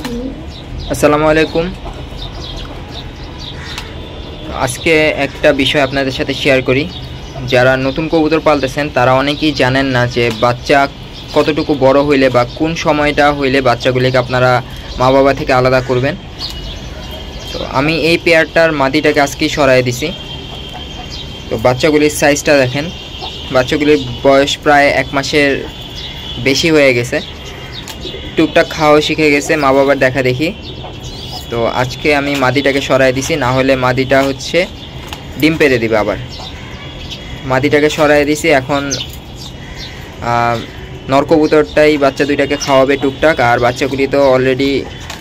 আসসালামু আলাইকুম। আজকে একটা বিষয় আপনাদের সাথে শেয়ার করি। যারা নতুন কবুতর পালতেছেন তারা অনেকেই জানেন না যে বাচ্চা কতটুকু বড় হইলে বা কোন সময়টা হইলে বাচ্চাগুলিকে আপনারা মা বাবা থেকে আলাদা করবেন। তো আমি এই পেয়ারটার মাদিটাকে আজকেই সরাই দিছি। তো বাচ্চাগুলির সাইজটা দেখেন, বাচ্চাগুলির বয়স প্রায় 1 মাসের বেশি হয়ে গেছে, টুকটাক খাওয়া শিখে গেছে মা বাবার দেখা দেখি। তো আজকে আমি মাদিটাকে সরাই দিছি, না হলে মাদিটা হচ্ছে ডিম পেড়ে দিবে। আবার মাদিটাকে সরাই দিছি। এখন নরকবুতরটাই বাচ্চা দুইটাকে খাওয়াবে টুকটাক, আর বাচ্চাগুলি তো অলরেডি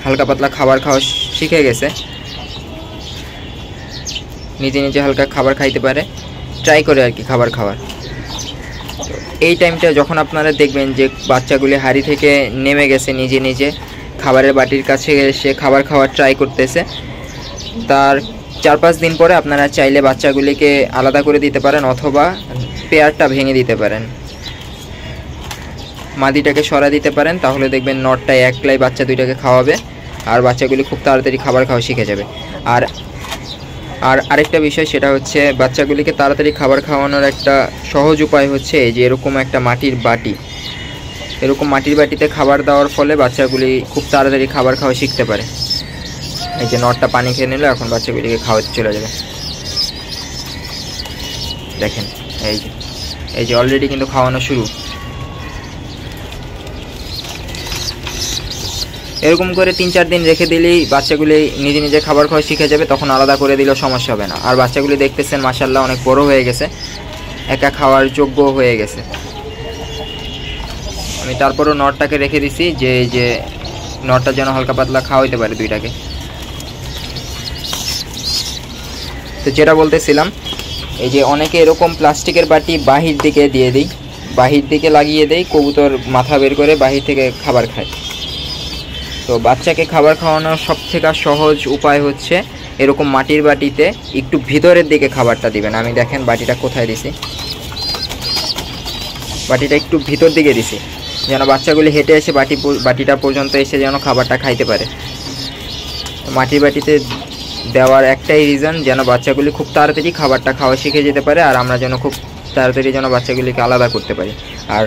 হালকা পাতলা খাবার খাওয়া শিখে গেছে, নিজে নিজে হালকা খাবার খাইতে পারে, ট্রাই করে আর কি খাবার খাওয়ার। এই টাইমটা যখন আপনারা দেখবেন যে বাচ্চাগুলি হাড়ি থেকে নেমে গেছে, নিজে নিজে খাবারের বাটির কাছে এসে খাবার খাওয়ার ট্রাই করতেছে, তার 4-5 দিন পরে আপনারা চাইলে বাচ্চাগুলিকে আলাদা করে দিতে পারেন অথবা পেয়ারটা ভেঙে দিতে পারেন, মাদিটাকে সরা দিতে পারেন। তাহলে দেখবেন নটটাই একলাই বাচ্চা দুইটাকে খাওয়াবে আর বাচ্চাগুলি খুব তাড়াতাড়ি খাবার খাওয়া শিখে যাবে। আর আরেকটা বিষয়, সেটা হচ্ছে বাচ্চাগুলিকে তাড়াতাড়ি খাবার খাওয়ানোর একটা সহজ উপায় হচ্ছে এই যে এরকম একটা মাটির বাটি, এরকম মাটির বাটিতে খাবার দেওয়ার ফলে বাচ্চাগুলি খুব তাড়াতাড়ি খাবার খাওয়া শিখতে পারে। এই যে নটটা পানি খেয়ে নিল, এখন বাচ্চাগুলিকে খাওয়াতে চলে যাবে। দেখেন এই যে অলরেডি কিন্তু খাওয়ানো শুরু। এরকম করে 3-4 দিন রেখে দিলেই বাচ্চাগুলি নিজে নিজে খাবার খাওয়া শিখে যাবে, তখন আলাদা করে দিলেও সমস্যা হবে না। আর বাচ্চাগুলি দেখতেছেন মাশাআল্লাহ অনেক বড় হয়ে গেছে, একা খাওয়ার যোগ্য হয়ে গেছে। আমি তারপরও নটটাকে রেখে দিছি যে এই যে নটটা যেন হালকা পাতলা খাওয়াইতে পারে দুইটাকে। তো যেটা বলতেছিলাম, এই যে অনেকে এরকম প্লাস্টিকের বাটি বাহির দিকে দিয়ে দিই, বাহির দিকে লাগিয়ে দেই, কবুতর মাথা বের করে বাহির থেকে খাবার খায়। তো বাচ্চাকে খাবার খাওয়ানোর সবথেকে সহজ উপায় হচ্ছে এরকম মাটির বাটিতে একটু ভিতরের দিকে খাবারটা দিবেন। আমি দেখেন বাটিটা কোথায় দিছি, বাটিটা একটু ভিতর দিকে দিছি যেন বাচ্চাগুলি হেঁটে এসে বাটিটা পর্যন্ত এসে যেন খাবারটা খাইতে পারে। মাটির বাটিতে দেওয়ার একটাই রিজন, যেন বাচ্চাগুলি খুব তাড়াতাড়ি খাবারটা খাওয়া শিখে যেতে পারে আর আমরা যেন খুব তাড়াতাড়ি যেন বাচ্চাগুলিকে আলাদা করতে পারি। আর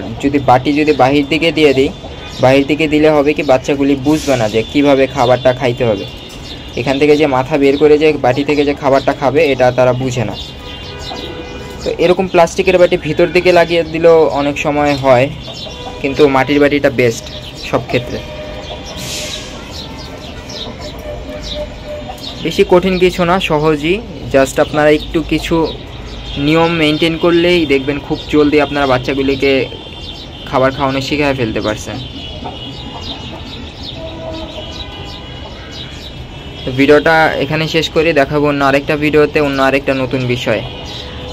বাটি যদি বাহির দিকে দিয়ে দিই, বাহির দিকে দিলে হবে কি বাচ্চাগুলি বুঝবে না যে কিভাবে খাবারটা খাইতে হবে। এখান থেকে যে মাথা বের করে যে বাটি থেকে যে খাবারটা খাবে এটা তারা বুঝে না। তো এরকম প্লাস্টিকের বাটি ভিতর দিকে লাগিয়ে দিলেও অনেক সময় হয়, কিন্তু মাটির বাটিটা বেস্ট সব ক্ষেত্রে। বেশি কঠিন কিছু না, সহজই, জাস্ট আপনারা একটু কিছু নিয়ম মেনটেন করলেই দেখবেন খুব জলদি আপনারা বাচ্চাগুলিকে খাবার খাওয়ানো শিখিয়ে ফেলতে পারছেন। তো ভিডিওটা এখানে শেষ করি, দেখাবো অন্য আরেকটা ভিডিওতে অন্য আরেকটা নতুন বিষয়।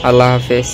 আল্লাহ হাফেজ।